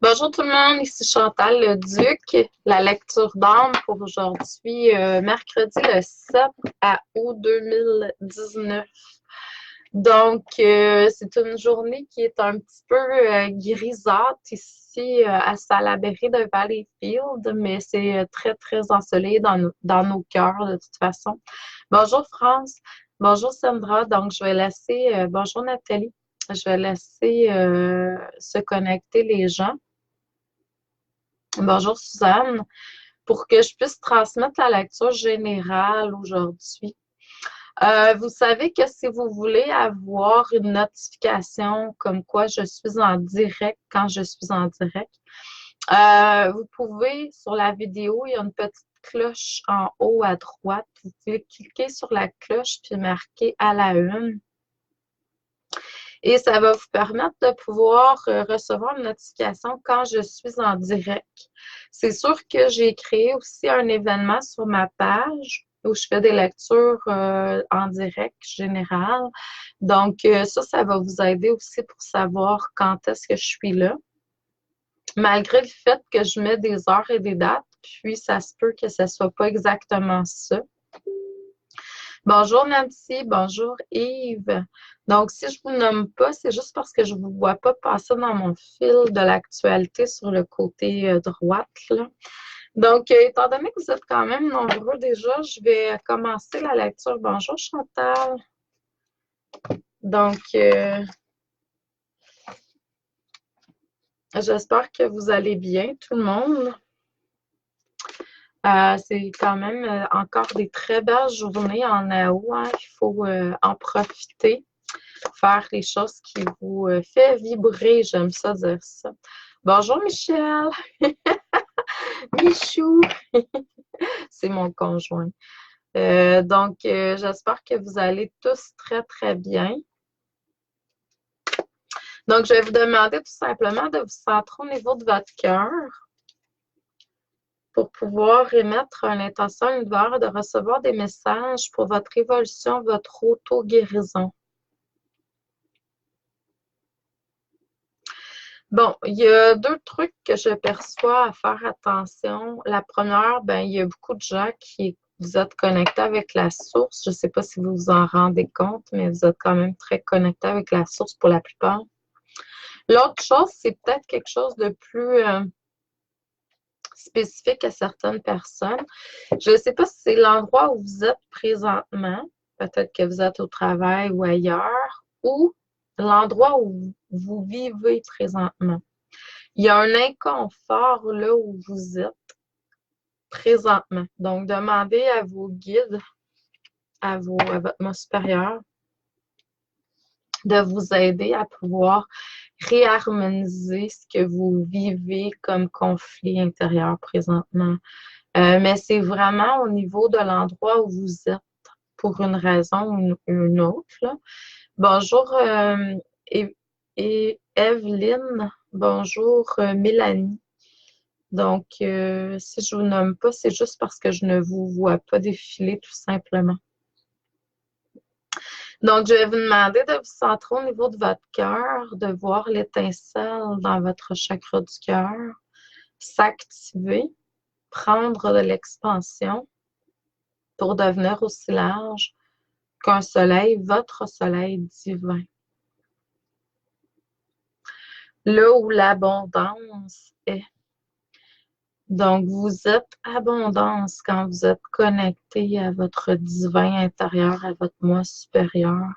Bonjour tout le monde, ici Chantal le Duc. La lecture d'âme pour aujourd'hui, mercredi le 7 août 2019. Donc, c'est une journée qui est un petit peu grisâtre ici à Salaberry de Valleyfield, mais c'est très, très ensoleillé dans nos cœurs de toute façon. Bonjour France, bonjour Sandra. Donc, je vais laisser, bonjour Nathalie, je vais laisser se connecter les gens. Bonjour Suzanne, pour que je puisse transmettre la lecture générale aujourd'hui. Vous savez que si vous voulez avoir une notification comme quoi je suis en direct quand je suis en direct, vous pouvez, sur la vidéo, il y a une petite cloche en haut à droite. Vous pouvez cliquer sur la cloche puis marquer à la une. Et ça va vous permettre de pouvoir recevoir une notification quand je suis en direct. C'est sûr que j'ai créé aussi un événement sur ma page où je fais des lectures en direct général. Donc, ça va vous aider aussi pour savoir quand est-ce que je suis là. Malgré le fait que je mets des heures et des dates, puis ça se peut que ce ne soit pas exactement ça. Bonjour Nancy, bonjour Yves. Donc, si je ne vous nomme pas, c'est juste parce que je ne vous vois pas passer dans mon fil de l'actualité sur le côté droite, là. Donc, étant donné que vous êtes quand même nombreux déjà, je vais commencer la lecture. Bonjour Chantal. Donc, j'espère que vous allez bien, tout le monde. C'est quand même encore des très belles journées en août, hein. Il faut en profiter, faire les choses qui vous fait vibrer. J'aime ça dire ça. Bonjour Michel, Michou, c'est mon conjoint. Donc, j'espère que vous allez tous très, très bien. Donc, je vais vous demander tout simplement de vous centrer au niveau de votre cœur pour pouvoir émettre une intention à l'univers de recevoir des messages pour votre évolution, votre auto-guérison. Bon, il y a deux trucs que je perçois à faire attention. La première, ben, il y a beaucoup de gens qui vous êtes connectés avec la source. Je ne sais pas si vous vous en rendez compte, mais vous êtes quand même très connectés avec la source pour la plupart. L'autre chose, c'est peut-être quelque chose de plus spécifique à certaines personnes. Je ne sais pas si c'est l'endroit où vous êtes présentement, peut-être que vous êtes au travail ou ailleurs, ou l'endroit où vous vivez présentement. Il y a un inconfort là où vous êtes présentement. Donc, demandez à vos guides, à votre moi supérieur, de vous aider à pouvoir réharmoniser ce que vous vivez comme conflit intérieur présentement. Mais c'est vraiment au niveau de l'endroit où vous êtes pour une raison ou une autre, là. Bonjour et Evelyne. Bonjour Mélanie. Donc, si je ne vous nomme pas, c'est juste parce que je ne vous vois pas défiler tout simplement. Donc, je vais vous demander de vous centrer au niveau de votre cœur, de voir l'étincelle dans votre chakra du cœur s'activer, prendre de l'expansion pour devenir aussi large qu'un soleil, votre soleil divin. Là où l'abondance est. Donc, vous êtes abondance quand vous êtes connecté à votre divin intérieur, à votre moi supérieur,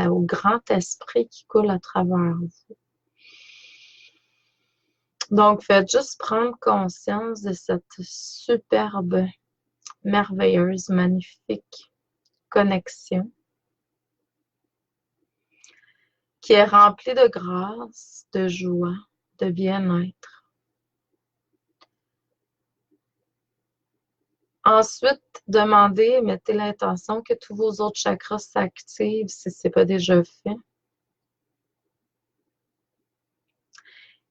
au grand esprit qui coule à travers vous. Donc, faites juste prendre conscience de cette superbe, merveilleuse, magnifique connexion qui est remplie de grâce, de joie, de bien-être. Ensuite, demandez, mettez l'intention que tous vos autres chakras s'activent si ce n'est pas déjà fait.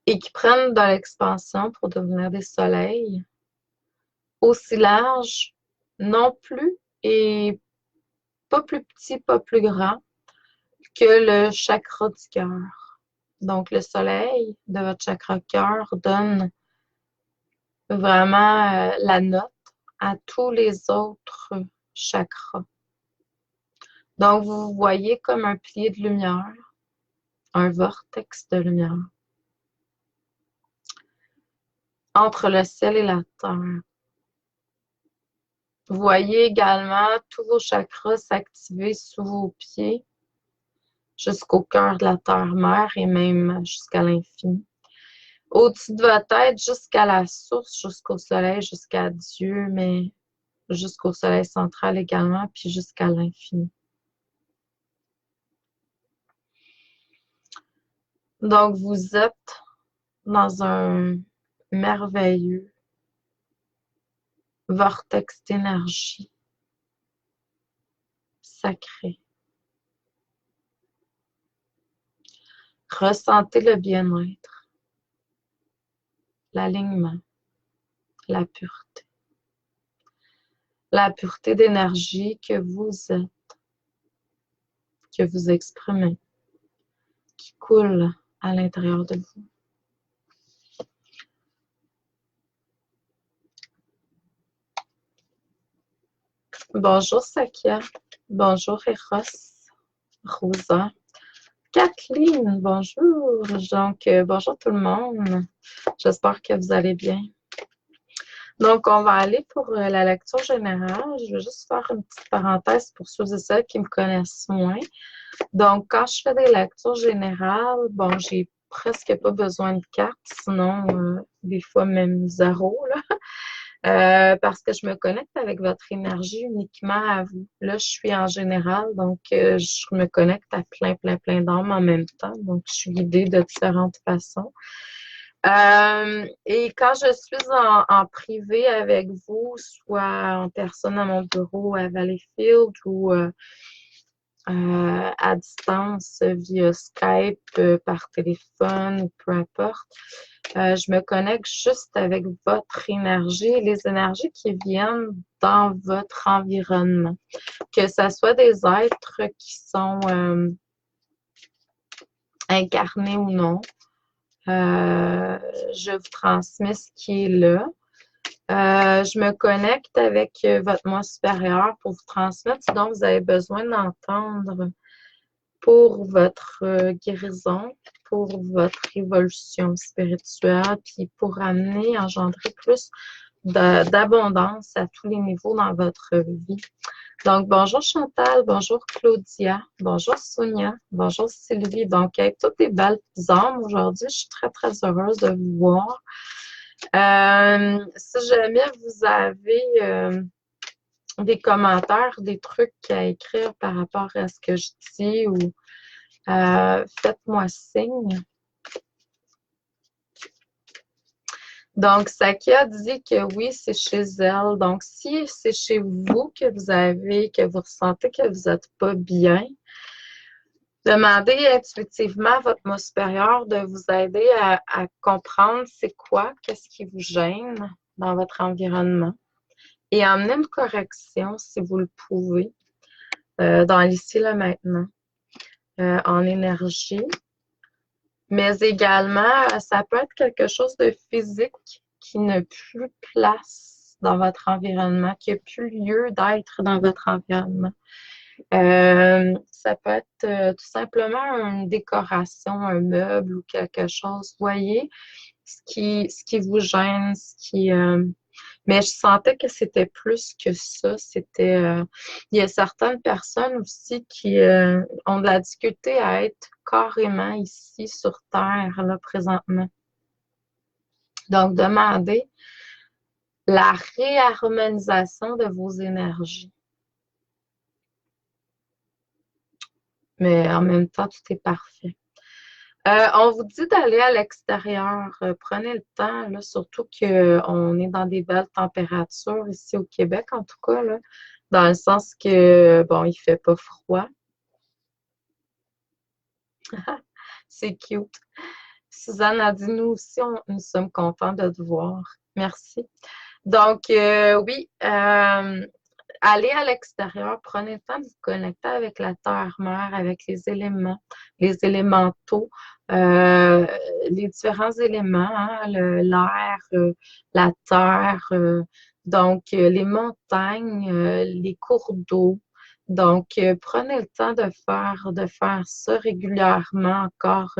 Et qui prennent de l'expansion pour devenir des soleils aussi larges, non plus, et pas plus petits, pas plus grands que le chakra du cœur. Donc, le soleil de votre chakra cœur donne vraiment la note à tous les autres chakras. Donc, vous vous voyez comme un pilier de lumière, un vortex de lumière entre le ciel et la terre. Vous voyez également tous vos chakras s'activer sous vos pieds jusqu'au cœur de la terre-mère et même jusqu'à l'infini. Au-dessus de votre tête, jusqu'à la source, jusqu'au soleil, jusqu'à Dieu, mais jusqu'au soleil central également, puis jusqu'à l'infini. Donc, vous êtes dans un merveilleux vortex d'énergie sacrée. Ressentez le bien-être, l'alignement, la pureté. La pureté d'énergie que vous êtes, que vous exprimez, qui coule à l'intérieur de vous. Bonjour Sakia, bonjour Eros, Rosa, Kathleen, bonjour. Donc, bonjour tout le monde. J'espère que vous allez bien. Donc, on va aller pour la lecture générale. Je vais juste faire une petite parenthèse pour ceux et celles qui me connaissent moins. Donc, quand je fais des lectures générales, bon, j'ai presque pas besoin de cartes, sinon, des fois même zéro, là. Parce que je me connecte avec votre énergie uniquement à vous. Là, je suis en général, donc je me connecte à plein d'âmes en même temps. Donc, je suis guidée de différentes façons. Et quand je suis en privé avec vous, soit en personne à mon bureau à Valleyfield ou à distance via Skype, par téléphone ou peu importe, je me connecte juste avec votre énergie, les énergies qui viennent dans votre environnement. Que ce soit des êtres qui sont incarnés ou non, je vous transmets ce qui est là. Je me connecte avec votre moi supérieur pour vous transmettre ce dont vous avez besoin d'entendre pour votre guérison, pour votre évolution spirituelle, puis pour amener, engendrer plus d'abondance à tous les niveaux dans votre vie. Donc, bonjour Chantal, bonjour Claudia, bonjour Sonia, bonjour Sylvie. Donc, avec toutes les belles âmes aujourd'hui, je suis très heureuse de vous voir. Si jamais vous avez des commentaires, des trucs à écrire par rapport à ce que je dis ou faites-moi signe. Donc, Sakia dit que oui, c'est chez elle. Donc, si c'est chez vous que vous ressentez que vous n'êtes pas bien, demandez intuitivement à votre moi supérieur de vous aider à comprendre c'est quoi, qu'est-ce qui vous gêne dans votre environnement et amener une correction si vous le pouvez dans l'ici, le maintenant, en énergie. Mais également, ça peut être quelque chose de physique qui n'a plus place dans votre environnement, qui n'a plus lieu d'être dans votre environnement. Ça peut être tout simplement une décoration, un meuble ou quelque chose. Voyez ce qui vous gêne, mais je sentais que c'était plus que ça. Il y a certaines personnes aussi qui ont de la difficulté à être carrément ici sur Terre, là, présentement. Donc, demandez la réharmonisation de vos énergies. Mais en même temps, tout est parfait. On vous dit d'aller à l'extérieur. Prenez le temps, là, surtout qu'on est dans des belles températures ici au Québec, en tout cas, là, dans le sens que, bon, il fait pas froid. C'est cute. Suzanne a dit, nous aussi, nous sommes contents de te voir. Merci. Donc, oui, allez à l'extérieur, prenez le temps de vous connecter avec la terre-mère, avec les éléments, les élémentaux. euh, les différents éléments, hein, l'air, la terre, les montagnes, les cours d'eau. Donc, prenez le temps de faire ça régulièrement encore.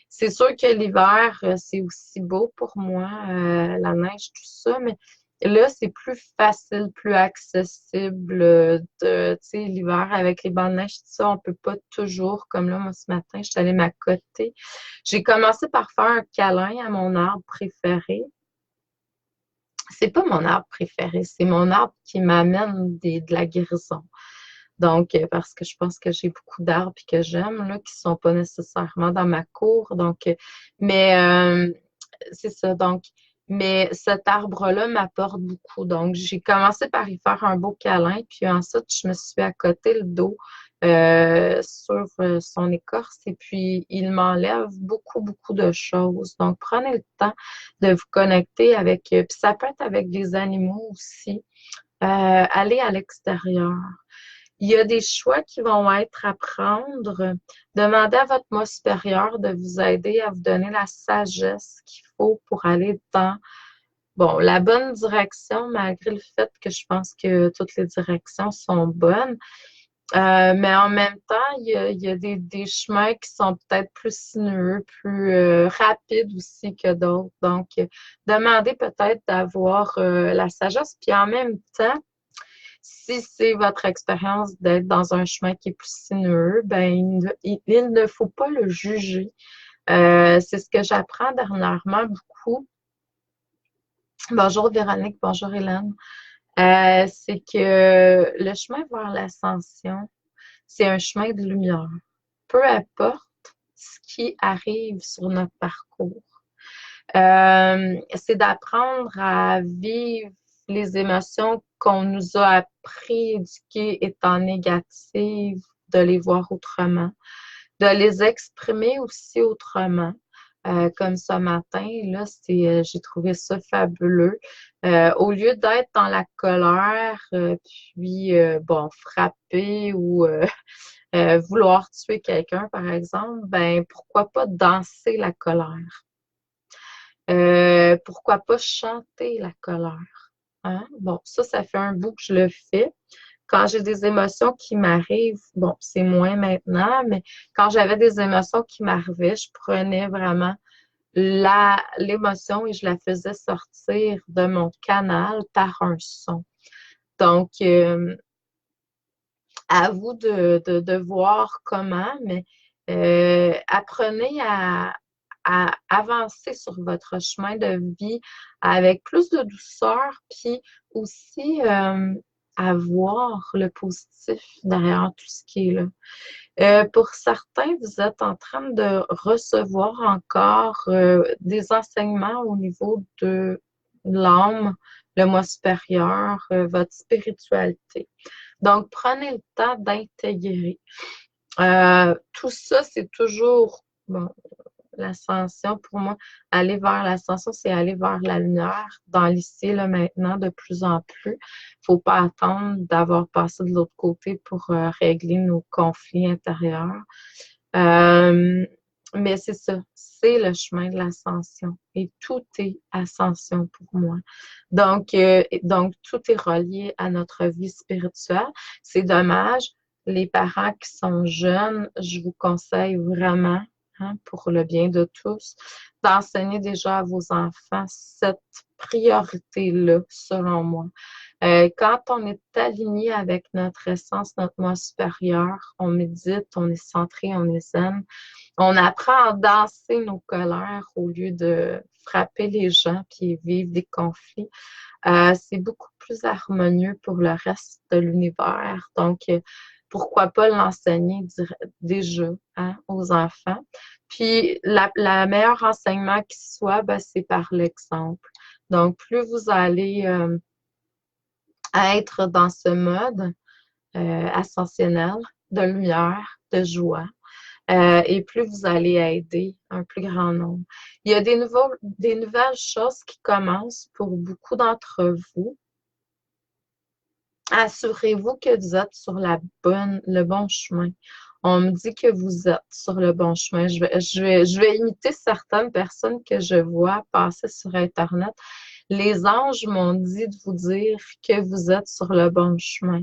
C'est sûr que l'hiver, c'est aussi beau pour moi, la neige, tout ça, mais là, c'est plus facile, plus accessible tu sais, l'hiver avec les bancs de neige, tout ça, on peut pas toujours, comme là, moi, ce matin, je suis allée m'accoter. J'ai commencé par faire un câlin à mon arbre préféré. C'est pas mon arbre préféré, c'est mon arbre qui m'amène de la guérison. Donc, parce que je pense que j'ai beaucoup d'arbres que j'aime, là, qui sont pas nécessairement dans ma cour. Donc, mais c'est ça. Donc, mais cet arbre-là m'apporte beaucoup. Donc, j'ai commencé par y faire un beau câlin, puis ensuite, je me suis à côté le dos sur son écorce, et puis il m'enlève beaucoup, beaucoup de choses. Donc, prenez le temps de vous connecter avec, puis ça peut être avec des animaux aussi. Allez à l'extérieur. Il y a des choix qui vont être à prendre. Demandez à votre moi supérieur de vous aider à vous donner la sagesse qu'il faut pour aller dans, bon, la bonne direction, malgré le fait que je pense que toutes les directions sont bonnes. Mais en même temps, il y a des chemins qui sont peut-être plus sinueux, plus rapides aussi que d'autres. Donc, demandez peut-être d'avoir la sagesse. Puis en même temps, si c'est votre expérience d'être dans un chemin qui est plus sinueux, ben, il ne faut pas le juger. C'est ce que j'apprends dernièrement beaucoup. Bonjour Véronique, bonjour Hélène. C'est que le chemin vers l'ascension, c'est un chemin de lumière. Peu importe ce qui arrive sur notre parcours. C'est d'apprendre à vivre les émotions qu'on nous a appris, éduquées étant négatives, de les voir autrement, de les exprimer aussi autrement. Comme ce matin, là, j'ai trouvé ça fabuleux. Au lieu d'être dans la colère, puis bon, frapper ou vouloir tuer quelqu'un, par exemple, ben pourquoi pas danser la colère? Pourquoi pas chanter la colère? Hein? Bon, ça fait un bout que je le fais. Quand j'ai des émotions qui m'arrivent, bon, c'est moins maintenant, mais quand j'avais des émotions qui m'arrivaient, je prenais vraiment l'émotion et je la faisais sortir de mon canal par un son. Donc, à vous de voir comment, mais apprenez à avancer sur votre chemin de vie avec plus de douceur, puis aussi à voir le positif derrière tout ce qui est là. Pour certains, vous êtes en train de recevoir encore des enseignements au niveau de l'âme, le moi supérieur, votre spiritualité. Donc, prenez le temps d'intégrer. Tout ça, c'est toujours, bon, l'ascension, pour moi, aller vers l'ascension, c'est aller vers la lumière dans l'ici, là, maintenant, de plus en plus. Faut pas attendre d'avoir passé de l'autre côté pour régler nos conflits intérieurs. Euh, mais c'est ça, c'est le chemin de l'ascension et tout est ascension pour moi. Donc tout est relié à notre vie spirituelle. C'est dommage, les parents qui sont jeunes, je vous conseille vraiment, hein, pour le bien de tous, d'enseigner déjà à vos enfants cette priorité-là, selon moi. Quand on est aligné avec notre essence, notre moi supérieur, on médite, on est centré, on est zen, on apprend à danser nos colères au lieu de frapper les gens puis vivre des conflits. C'est beaucoup plus harmonieux pour le reste de l'univers. Donc, pourquoi pas l'enseigner déjà, hein, aux enfants? Puis, la meilleure enseignement qui soit, ben, c'est par l'exemple. Donc, plus vous allez être dans ce mode ascensionnel de lumière, de joie, et plus vous allez aider un plus grand nombre. Il y a des nouvelles choses qui commencent pour beaucoup d'entre vous. Assurez-vous que vous êtes sur le bon chemin. On me dit que vous êtes sur le bon chemin. Je vais imiter certaines personnes que je vois passer sur Internet. Les anges m'ont dit de vous dire que vous êtes sur le bon chemin.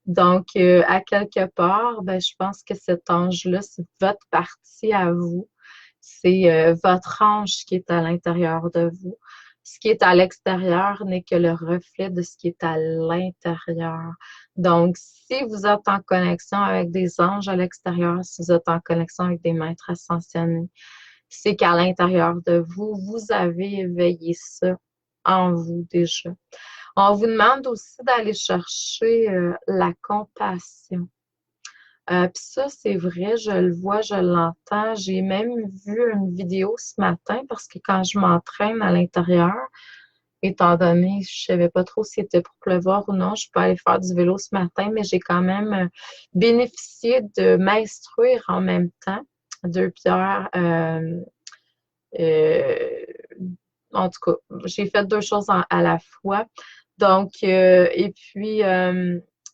Donc, à quelque part, ben, je pense que cet ange-là, c'est votre partie à vous. C'est votre ange qui est à l'intérieur de vous. Ce qui est à l'extérieur n'est que le reflet de ce qui est à l'intérieur. Donc, si vous êtes en connexion avec des anges à l'extérieur, si vous êtes en connexion avec des maîtres ascensionnés, c'est qu'à l'intérieur de vous, vous avez éveillé ça en vous déjà. On vous demande aussi d'aller chercher la compassion. Puis ça, c'est vrai, je le vois, je l'entends. J'ai même vu une vidéo ce matin parce que quand je m'entraîne à l'intérieur, étant donné, je savais pas trop si c'était pour pleuvoir ou non, je peux aller faire du vélo ce matin, mais j'ai quand même bénéficié de m'instruire en même temps. Deux pierres. Euh, en tout cas, j'ai fait deux choses à la fois. Donc, et puis,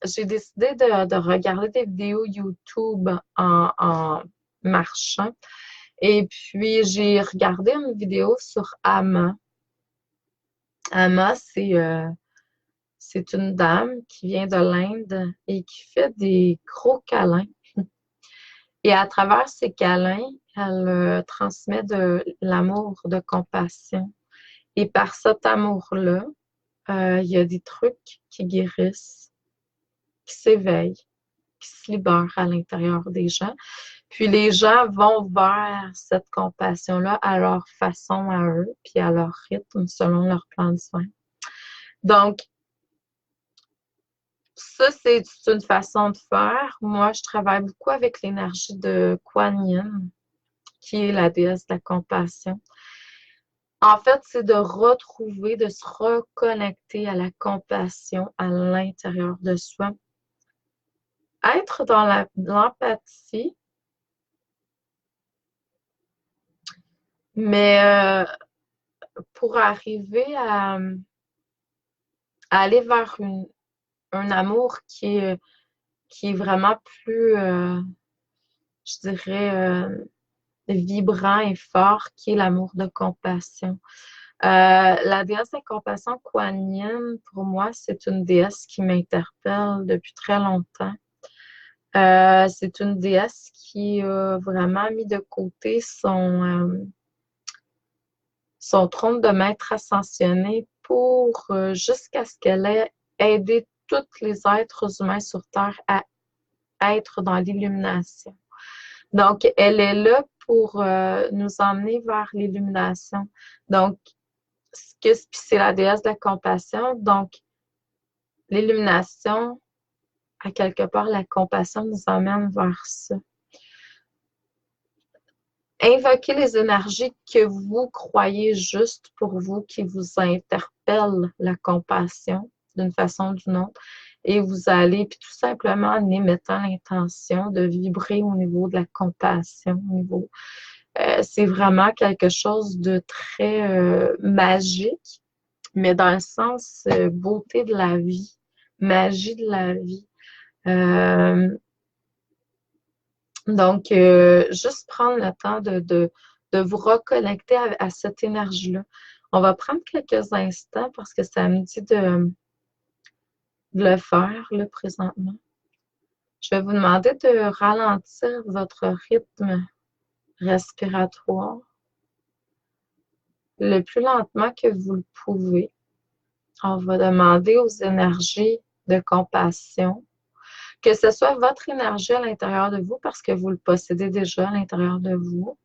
j'ai décidé de regarder des vidéos YouTube en marchant. Et puis, j'ai regardé une vidéo sur Amma. Amma, c'est une dame qui vient de l'Inde et qui fait des gros câlins. Et à travers ces câlins, elle transmet de l'amour, de compassion. Et par cet amour-là, il y a des trucs qui guérissent, qui s'éveillent, qui se libèrent à l'intérieur des gens. Puis les gens vont vers cette compassion-là à leur façon à eux, puis à leur rythme, selon leur plan de soin. Donc, ça, c'est une façon de faire. Moi, je travaille beaucoup avec l'énergie de Kuan Yin, qui est la déesse de la compassion. En fait, c'est de retrouver, de se reconnecter à la compassion à l'intérieur de soi. Être dans l'empathie, mais pour arriver à aller vers un amour qui est vraiment plus, je dirais, vibrant et fort, qui est l'amour de compassion. La déesse de compassion, Kuan Yin, pour moi, c'est une déesse qui m'interpelle depuis très longtemps. C'est une déesse qui a vraiment mis de côté son trône de maître ascensionné pour jusqu'à ce qu'elle ait aidé tous les êtres humains sur Terre à être dans l'illumination. Donc, elle est là pour nous emmener vers l'illumination. Donc, c'est la déesse de la compassion. Donc, l'illumination, à quelque part, la compassion nous emmène vers ça. Invoquez les énergies que vous croyez justes pour vous, qui vous interpellent la compassion d'une façon ou d'une autre. Et vous allez, puis tout simplement en émettant l'intention de vibrer au niveau de la compassion, au niveau. C'est vraiment quelque chose de très magique, mais dans le sens beauté de la vie, magie de la vie. Donc, juste prendre le temps de vous reconnecter à cette énergie-là. On va prendre quelques instants parce que ça me dit de le faire là, présentement. Je vais vous demander de ralentir votre rythme respiratoire le plus lentement que vous le pouvez. On va demander aux énergies de compassion, que ce soit votre énergie à l'intérieur de vous parce que vous le possédez déjà à l'intérieur de vous,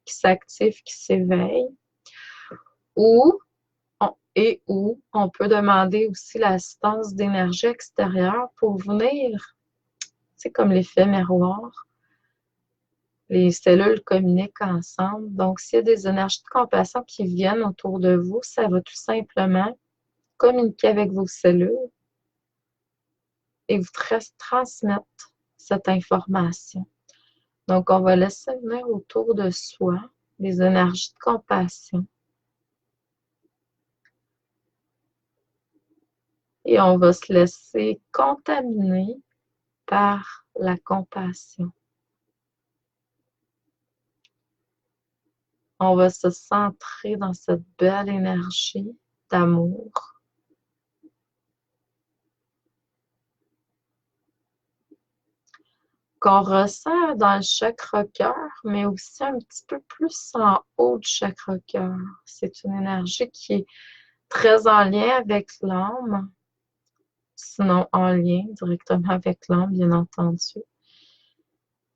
qui s'active, qui s'éveille, ou on peut demander aussi l'assistance d'énergie extérieure pour venir, c'est comme l'effet miroir. Les cellules communiquent ensemble. Donc, s'il y a des énergies de compassion qui viennent autour de vous, ça va tout simplement communiquer avec vos cellules et vous transmettre cette information. Donc, on va laisser venir autour de soi des énergies de compassion. Et on va se laisser contaminer par la compassion. On va se centrer dans cette belle énergie d'amour. Qu'on ressent dans le chakra cœur, mais aussi un petit peu plus en haut du chakra cœur. C'est une énergie qui est très en lien avec l'âme, sinon en lien directement avec l'âme, bien entendu.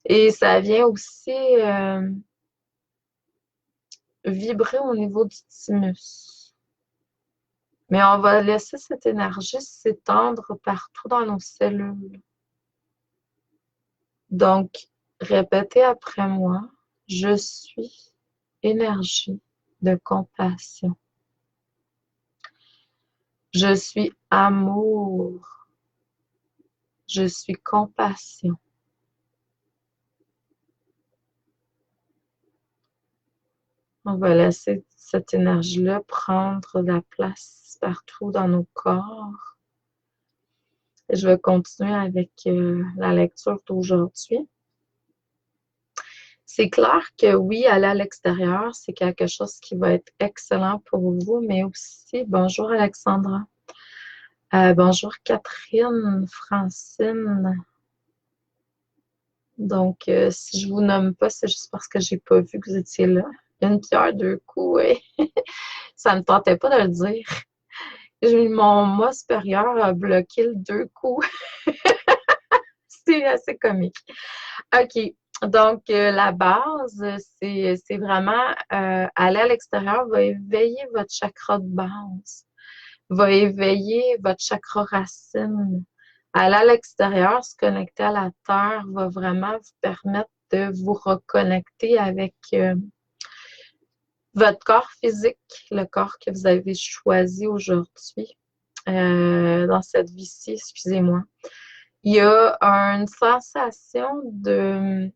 Et ça vient aussi vibrer au niveau du thymus. Mais on va laisser cette énergie s'étendre partout dans nos cellules. Donc, répétez après moi, je suis énergie de compassion. Je suis amour. Je suis compassion. On va laisser cette énergie-là prendre la place partout dans nos corps. Et je vais continuer avec la lecture d'aujourd'hui. C'est clair que oui, aller à l'extérieur, c'est quelque chose qui va être excellent pour vous, mais aussi, bonjour Alexandra, bonjour Catherine, Francine. Donc, si je vous nomme pas, c'est juste parce que j'ai pas vu que vous étiez là. Une pierre, deux coups, oui. Ça ne me tentait pas de le dire. Mon moi supérieur a bloqué le deux coups. C'est assez comique. OK. Donc, la base, c'est vraiment aller à l'extérieur va éveiller votre chakra de base, va éveiller votre chakra racine. Aller à l'extérieur, se connecter à la terre va vraiment vous permettre de vous reconnecter avec votre corps physique, le corps que vous avez choisi aujourd'hui dans cette vie-ci, excusez-moi. Il y a une sensation de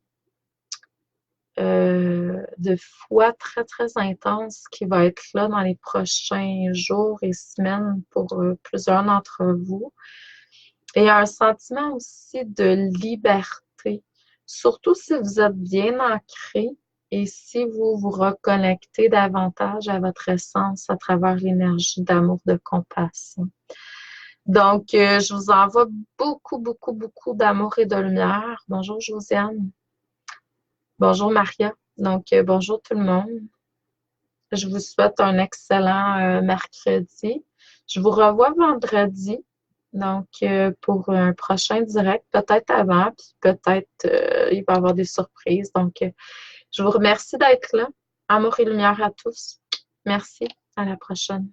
foi très, très intense qui va être là dans les prochains jours et semaines pour plusieurs d'entre vous. Et un sentiment aussi de liberté, surtout si vous êtes bien ancré et si vous vous reconnectez davantage à votre essence à travers l'énergie d'amour, de compassion. Donc, je vous envoie beaucoup, beaucoup, beaucoup d'amour et de lumière. Bonjour Josiane. Bonjour Maria. Donc, bonjour tout le monde. Je vous souhaite un excellent mercredi. Je vous revois vendredi, donc pour un prochain direct, peut-être avant, puis peut-être il va y avoir des surprises. Donc, je vous remercie d'être là. Amour et lumière à tous. Merci. À la prochaine.